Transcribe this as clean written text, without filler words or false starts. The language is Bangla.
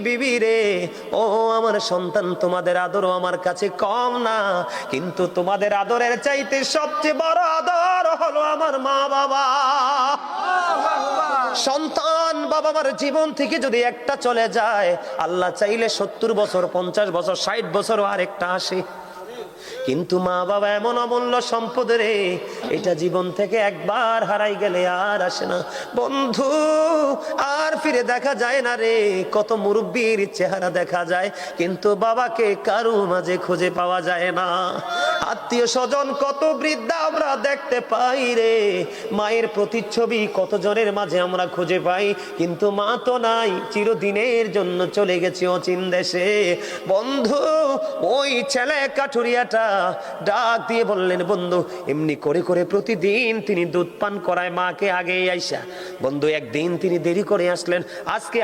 বিবি রে, ও আমার সন্তান, তোমাদের আদরও আমার কাছে কম না, কিন্তু তোমাদের আদরের চাইতে সবচেয়ে বড় আদর হলো আমার মা বাবা। সন্তান বাবা মার জীবন থেকে যদি একটা চলে যায়, আল্লাহ চাইলে 70 বছর, 50 বছর, 60 বছরও আরেকটা আসে, কিন্তু মা বাবা এমন অমূল্য সম্পদ রে, এটা জীবন থেকে একবার হারাই গেলে আর আসে না বন্ধু, আর ফিরে দেখা যায় না রে। কত মুরব্বীর চেহারা দেখা যায়, কিন্তু বাবাকে কারো মাঝে খুঁজে পাওয়া যায় না। আত্মীয় স্বজন কত বৃদ্ধা আমরা দেখতে পাই রে, মায়ের প্রতিচ্ছবি কতজনের মাঝে আমরা খুঁজে পাই, কিন্তু মা তো নাই, চিরদিনের জন্য চলে গেছে অচিন দেশে। বন্ধু, ওই ছেলে কাঠুরিয়াটা ডাক দিয়ে বললেন, বন্ধু, এমনি করে করে প্রতিদিন তিনি দুধ পান করায় মাকে আগে আইসা। বন্ধু, একদিন তিনি দেরি করে আসলেন, আজকে